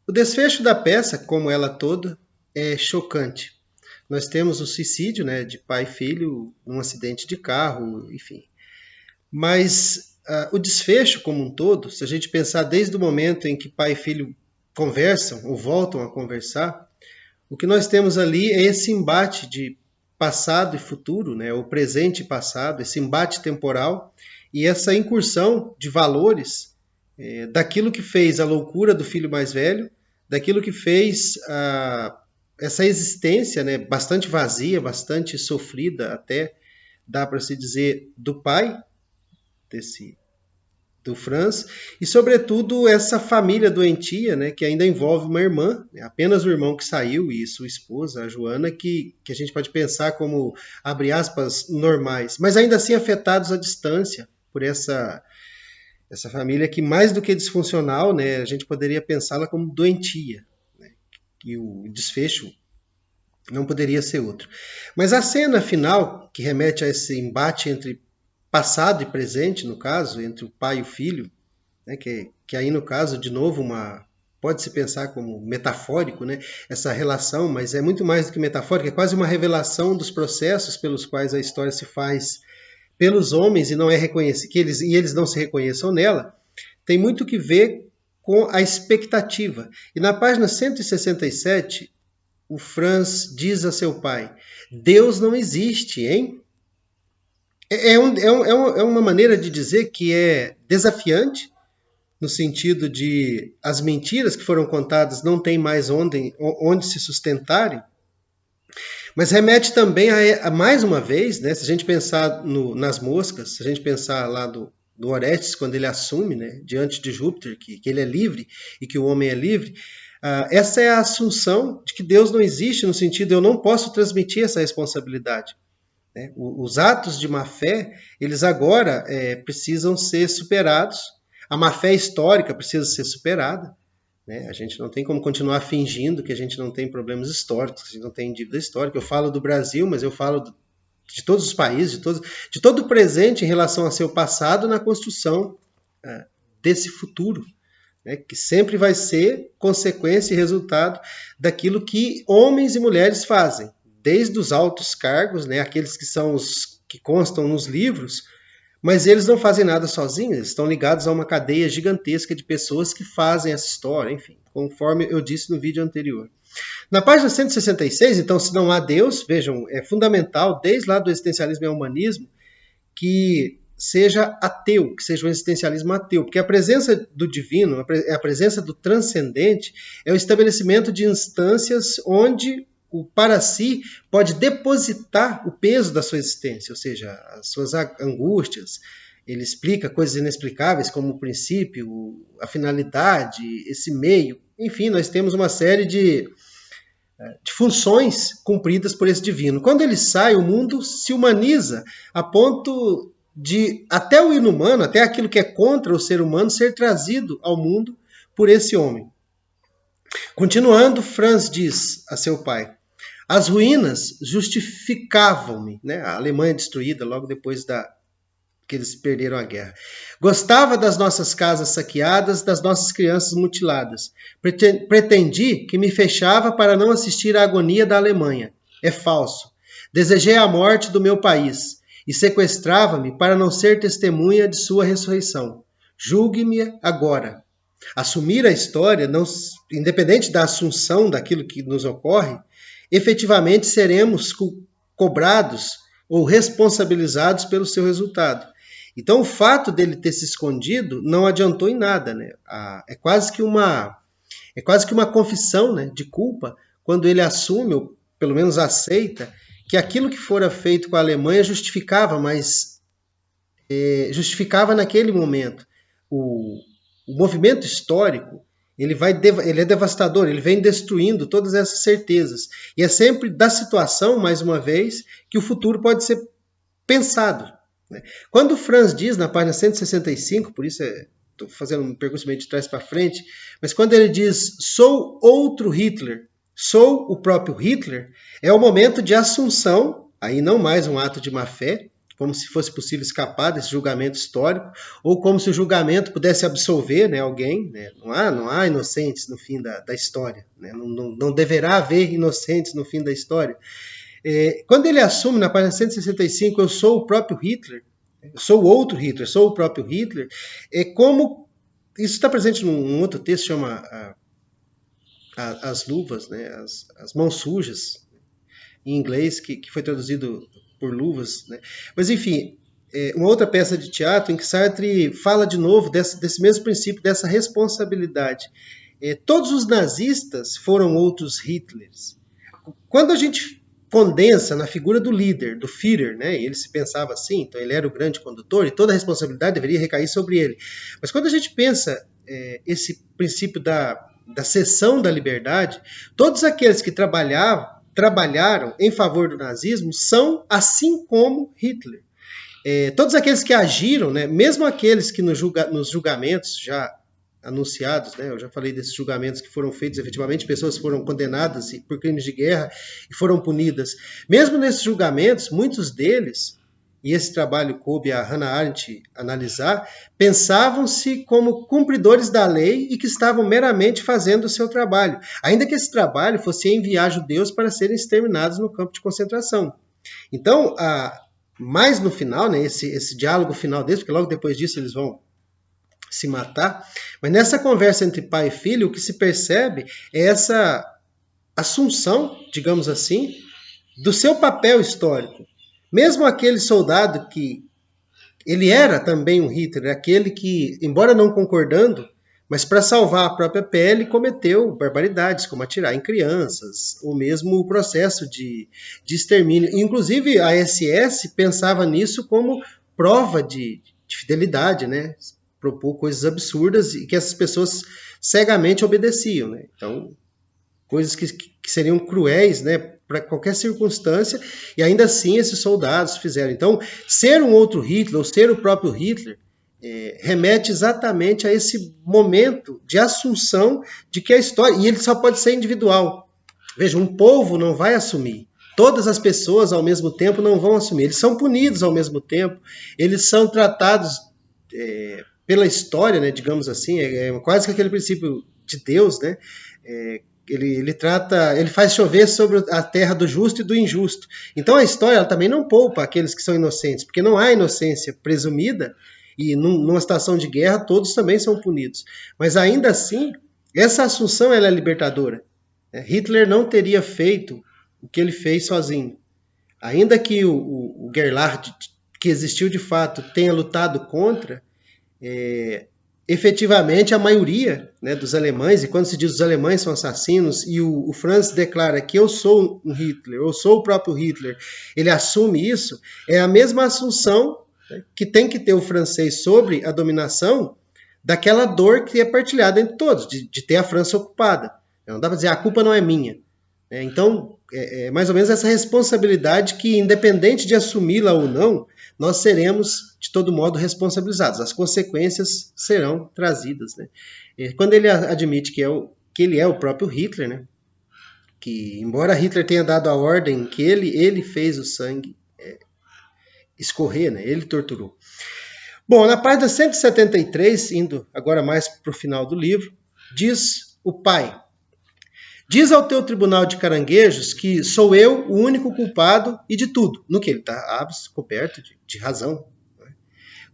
O desfecho da peça, como ela toda, é chocante. Nós temos o suicídio, né, de pai e filho, um acidente de carro, enfim. Mas o desfecho como um todo, se a gente pensar desde o momento em que pai e filho conversam ou voltam a conversar, o que nós temos ali é esse embate de passado e futuro, né, o presente e passado, esse embate temporal e essa incursão de valores daquilo que fez a loucura do filho mais velho, daquilo que fez essa existência, né, bastante vazia, bastante sofrida até, dá para se dizer, do pai, desse do Franz, e sobretudo essa família doentia, né, que ainda envolve uma irmã, né, apenas o irmão que saiu e sua esposa, a Joana, que a gente pode pensar como, abre aspas, normais, mas ainda assim afetados à distância por essa família que mais do que disfuncional, né, a gente poderia pensá-la como doentia, né, e o desfecho não poderia ser outro. Mas a cena final, que remete a esse embate entre passado e presente, no caso, entre o pai e o filho, né, que aí no caso, de novo, pode-se pensar como metafórico, né, essa relação, mas é muito mais do que metafórico, é quase uma revelação dos processos pelos quais a história se faz pelos homens e não é reconhecido, e eles não se reconheçam nela, tem muito que ver com a expectativa. E na página 167, o Franz diz a seu pai: Deus não existe, hein? É uma maneira de dizer que é desafiante, no sentido de as mentiras que foram contadas não têm mais onde se sustentarem, mas remete também mais uma vez, né, se a gente pensar nas moscas, se a gente pensar lá do Orestes, quando ele assume, né, diante de Júpiter, que ele é livre e que o homem é livre, essa é a assunção de que Deus não existe, no sentido de eu não posso transmitir essa responsabilidade. Né? Os atos de má fé, eles agora precisam ser superados, a má fé histórica precisa ser superada, né? A gente não tem como continuar fingindo que a gente não tem problemas históricos, que a gente não tem dívida histórica. Eu falo do Brasil, mas eu falo de todos os países, de todo o presente em relação ao seu passado na construção desse futuro, né? Que sempre vai ser consequência e resultado daquilo que homens e mulheres fazem, desde os altos cargos, né? Aqueles que são os que constam nos livros, mas eles não fazem nada sozinhos, eles estão ligados a uma cadeia gigantesca de pessoas que fazem essa história, enfim, conforme eu disse no vídeo anterior. Na página 166, então, se não há Deus, vejam, é fundamental, desde lá do existencialismo e ao humanismo, que seja ateu, que seja um existencialismo ateu, porque a presença do divino, a presença do transcendente, é o estabelecimento de instâncias onde o para si pode depositar o peso da sua existência, ou seja, as suas angústias. Ele explica coisas inexplicáveis como o princípio, a finalidade, esse meio. Enfim, nós temos uma série de funções cumpridas por esse divino. Quando ele sai, o mundo se humaniza a ponto de até o inumano, até aquilo que é contra o ser humano, ser trazido ao mundo por esse homem. Continuando, Franz diz a seu pai: as ruínas justificavam-me, né? A Alemanha destruída logo depois que eles perderam a guerra. Gostava das nossas casas saqueadas, das nossas crianças mutiladas. Pretendi que me fechava para não assistir à agonia da Alemanha. É falso. Desejei a morte do meu país e sequestrava-me para não ser testemunha de sua ressurreição. Julgue-me agora. Assumir a história, não, independente da assunção daquilo que nos ocorre, efetivamente seremos cobrados ou responsabilizados pelo seu resultado. Então, o fato dele ter se escondido não adiantou em nada, né? É quase que uma confissão, né, de culpa quando ele assume, ou pelo menos aceita, que aquilo que fora feito com a Alemanha justificava, mas justificava naquele momento. O movimento histórico, ele é devastador, ele vem destruindo todas essas certezas. E é sempre da situação, mais uma vez, que o futuro pode ser pensado. Né? Quando o Franz diz, na página 165, por isso estou fazendo um percurso meio de trás para frente, mas quando ele diz, sou outro Hitler, sou o próprio Hitler, é o momento de assunção, aí não mais um ato de má fé, como se fosse possível escapar desse julgamento histórico, ou como se o julgamento pudesse absolver, né, alguém. Né? Não há inocentes no fim da história. Né? Não deverá haver inocentes no fim da história. Quando ele assume, na página 165, eu sou o próprio Hitler, eu sou o outro Hitler, sou o próprio Hitler, como isso está presente num outro texto, chama As Luvas, né, as Mãos Sujas, em inglês, que foi traduzido por luvas. Né? Mas, enfim, uma outra peça de teatro em que Sartre fala de novo desse mesmo princípio, dessa responsabilidade. Todos os nazistas foram outros Hitlers. Quando a gente condensa na figura do líder, do Führer, né? Ele se pensava assim, então ele era o grande condutor e toda a responsabilidade deveria recair sobre ele. Mas quando a gente pensa esse princípio da cessão da liberdade, todos aqueles que trabalharam em favor do nazismo são assim como Hitler. Todos aqueles que agiram, né, mesmo aqueles que nos julgamentos já anunciados, né, eu já falei desses julgamentos que foram feitos efetivamente, pessoas foram condenadas por crimes de guerra e foram punidas. Mesmo nesses julgamentos, muitos deles, e esse trabalho coube a Hannah Arendt analisar, pensavam-se como cumpridores da lei e que estavam meramente fazendo o seu trabalho, ainda que esse trabalho fosse enviar judeus para serem exterminados no campo de concentração. Então, mais no final, né, esse diálogo final deles, porque logo depois disso eles vão se matar, mas nessa conversa entre pai e filho, o que se percebe é essa assunção, digamos assim, do seu papel histórico. Mesmo aquele soldado que ele era também um Hitler, aquele que, embora não concordando, mas para salvar a própria pele, cometeu barbaridades, como atirar em crianças, ou mesmo o processo de extermínio. Inclusive, a SS pensava nisso como prova de fidelidade, né? Propor coisas absurdas e que essas pessoas cegamente obedeciam. Né? Então, coisas que seriam cruéis, né, para qualquer circunstância, e ainda assim esses soldados fizeram. Então, ser um outro Hitler, ou ser o próprio Hitler, remete exatamente a esse momento de assunção de que a história, e ele só pode ser individual. Veja, um povo não vai assumir. Todas as pessoas, ao mesmo tempo, não vão assumir. Eles são punidos ao mesmo tempo, eles são tratados pela história, né, digamos assim, quase que aquele princípio de Deus, né, ele faz chover sobre a terra do justo e do injusto. Então a história ela também não poupa aqueles que são inocentes, porque não há inocência presumida, e numa situação de guerra todos também são punidos. Mas ainda assim, essa assunção ela é libertadora. Hitler não teria feito o que ele fez sozinho. Ainda que o Gerlach, que existiu de fato, tenha lutado contra, efetivamente a maioria, né, dos alemães, e quando se diz os alemães são assassinos, e o Franz declara que eu sou um Hitler, eu sou o próprio Hitler, ele assume isso, é a mesma assunção, né, que tem que ter o francês sobre a dominação daquela dor que é partilhada entre todos, de ter a França ocupada. Não dá para dizer, a culpa não é minha. Então, mais ou menos essa responsabilidade que, independente de assumi-la ou não, nós seremos, de todo modo, responsabilizados. As consequências serão trazidas. Né? Quando ele admite que ele é o próprio Hitler, né? Que, embora Hitler tenha dado a ordem que ele fez o sangue escorrer, né? Ele torturou. Bom, na página 173, indo agora mais para o final do livro, diz o pai: diz ao teu tribunal de caranguejos que sou eu o único culpado e de tudo. No que ele está coberto de razão.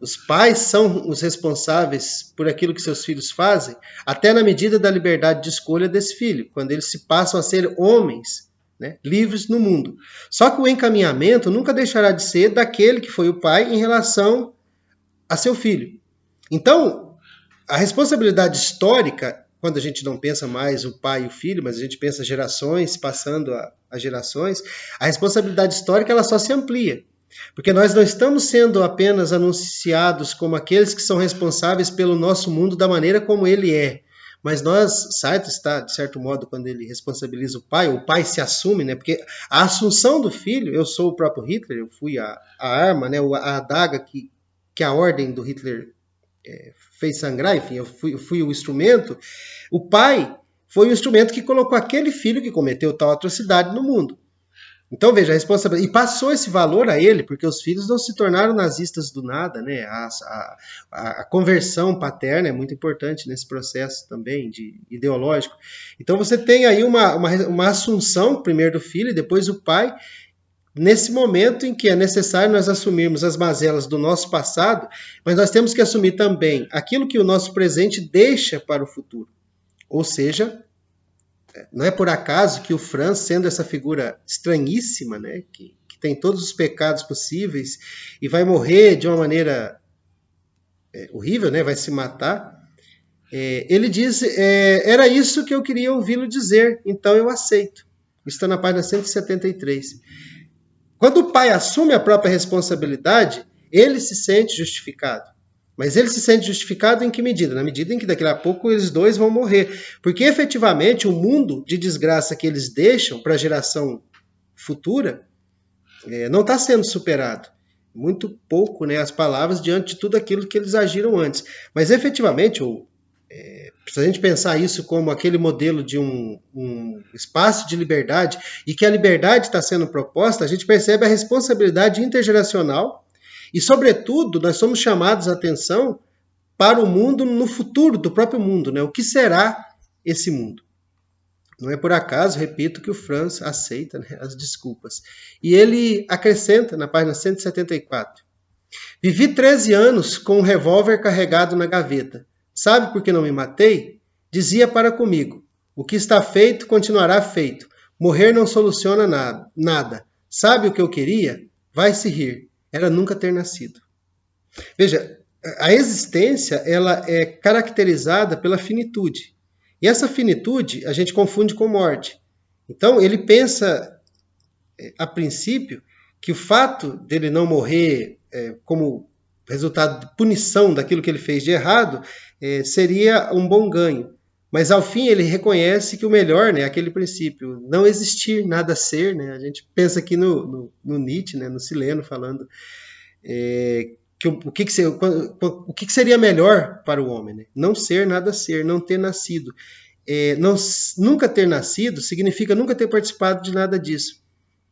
Os pais são os responsáveis por aquilo que seus filhos fazem, até na medida da liberdade de escolha desse filho, quando eles se passam a ser homens, né, livres no mundo. Só que o encaminhamento nunca deixará de ser daquele que foi o pai em relação a seu filho. Então, a responsabilidade histórica, quando a gente não pensa mais o pai e o filho, mas a gente pensa gerações passando a gerações, a responsabilidade histórica ela só se amplia. Porque nós não estamos sendo apenas anunciados como aqueles que são responsáveis pelo nosso mundo da maneira como ele é. Mas Sartre está, de certo modo, quando ele responsabiliza o pai se assume, né? Porque a assunção do filho, eu sou o próprio Hitler, eu fui a arma, né? A adaga que a ordem do Hitler fez sangrar, enfim, eu fui o instrumento. O pai foi o instrumento que colocou aquele filho que cometeu tal atrocidade no mundo. Então, veja, a responsabilidade. E passou esse valor a ele, porque os filhos não se tornaram nazistas do nada, né? A conversão paterna é muito importante nesse processo também de ideológico. Então, você tem aí uma assunção, primeiro do filho e depois do pai, nesse momento em que é necessário nós assumirmos as mazelas do nosso passado, mas nós temos que assumir também aquilo que o nosso presente deixa para o futuro. Ou seja, não é por acaso que o Franz, sendo essa figura estranhíssima, né, que tem todos os pecados possíveis e vai morrer de uma maneira horrível, né, vai se matar, ele diz, era isso que eu queria ouvi-lo dizer, então eu aceito. Isso está na página 173. Quando o pai assume a própria responsabilidade, ele se sente justificado. Mas ele se sente justificado em que medida? Na medida em que daqui a pouco eles dois vão morrer. Porque efetivamente o mundo de desgraça que eles deixam para a geração futura não está sendo superado. Muito pouco, né, as palavras diante de tudo aquilo que eles agiram antes. Mas efetivamente, se a gente pensar isso como aquele modelo de um espaço de liberdade e que a liberdade está sendo proposta, a gente percebe a responsabilidade intergeracional e, sobretudo, nós somos chamados a atenção para o mundo no futuro do próprio mundo, né? O que será esse mundo? Não é por acaso, repito, que o Franz aceita, né, as desculpas. E ele acrescenta na página 174. Vivi 13 anos com um revólver carregado na gaveta. Sabe por que não me matei? Dizia para comigo, o que está feito continuará feito. Morrer não soluciona nada. Sabe o que eu queria? Vai se rir. Era nunca ter nascido. Veja, a existência ela é caracterizada pela finitude. E essa finitude a gente confunde com morte. Então ele pensa, a princípio, que o fato dele não morrer como resultado de punição daquilo que ele fez de errado seria um bom ganho. Mas ao fim ele reconhece que o melhor, né, é aquele princípio, não existir, nada ser, né? A gente pensa aqui no Nietzsche, né, no Sileno, falando o que seria melhor para o homem, né? Não ser, nada ser, não ter nascido. Nunca ter nascido significa nunca ter participado de nada disso.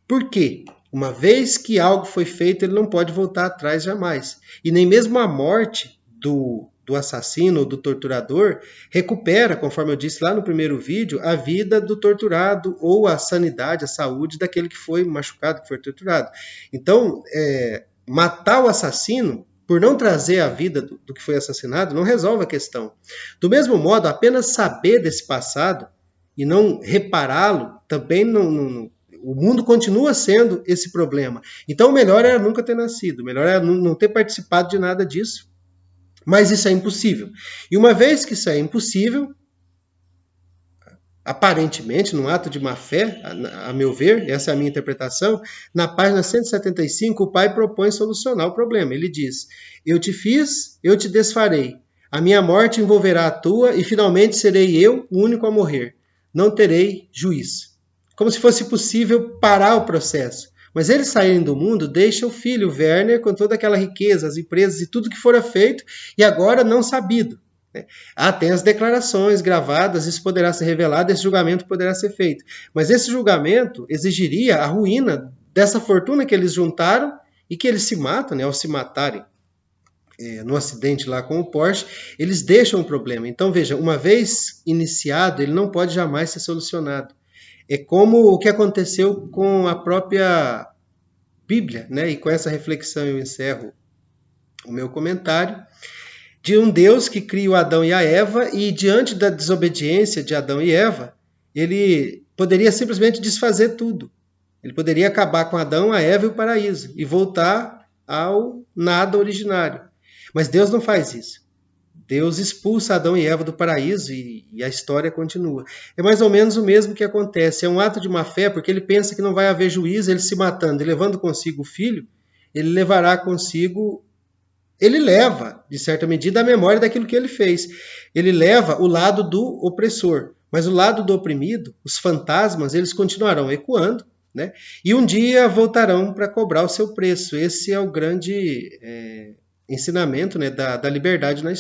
Por quê? Uma vez que algo foi feito, ele não pode voltar atrás jamais. E nem mesmo a morte do assassino ou do torturador recupera, conforme eu disse lá no primeiro vídeo, a vida do torturado ou a sanidade, a saúde daquele que foi machucado, que foi torturado. Então, matar o assassino, por não trazer a vida do que foi assassinado, não resolve a questão. Do mesmo modo, apenas saber desse passado e não repará-lo, também o mundo continua sendo esse problema. Então, o melhor era nunca ter nascido, o melhor era não ter participado de nada disso. Mas isso é impossível. E uma vez que isso é impossível, aparentemente, num ato de má fé, a meu ver, essa é a minha interpretação, na página 175, o pai propõe solucionar o problema. Ele diz, eu te fiz, eu te desfarei. A minha morte envolverá a tua e finalmente serei eu o único a morrer. Não terei juiz. Como se fosse possível parar o processo. Mas eles saírem do mundo, deixa o filho, Werner, com toda aquela riqueza, as empresas e tudo que fora feito, e agora não sabido. Tem as declarações gravadas, isso poderá ser revelado, esse julgamento poderá ser feito. Mas esse julgamento exigiria a ruína dessa fortuna que eles juntaram e que eles se matam, né, ao se matarem no acidente lá com o Porsche, eles deixam o problema. Então, veja, uma vez iniciado, ele não pode jamais ser solucionado. É como o que aconteceu com a própria Bíblia, né? E com essa reflexão eu encerro o meu comentário, de um Deus que cria o Adão e a Eva e diante da desobediência de Adão e Eva, ele poderia simplesmente desfazer tudo. Ele poderia acabar com Adão, a Eva e o paraíso e voltar ao nada originário. Mas Deus não faz isso. Deus expulsa Adão e Eva do paraíso e a história continua. É mais ou menos o mesmo que acontece. É um ato de má fé, porque ele pensa que não vai haver juízo, ele se matando e levando consigo o filho, ele levará consigo, ele leva, de certa medida, a memória daquilo que ele fez. Ele leva o lado do opressor, mas o lado do oprimido, os fantasmas, eles continuarão ecoando, né? E um dia voltarão para cobrar o seu preço. Esse é o grande ensinamento, né, da liberdade na história.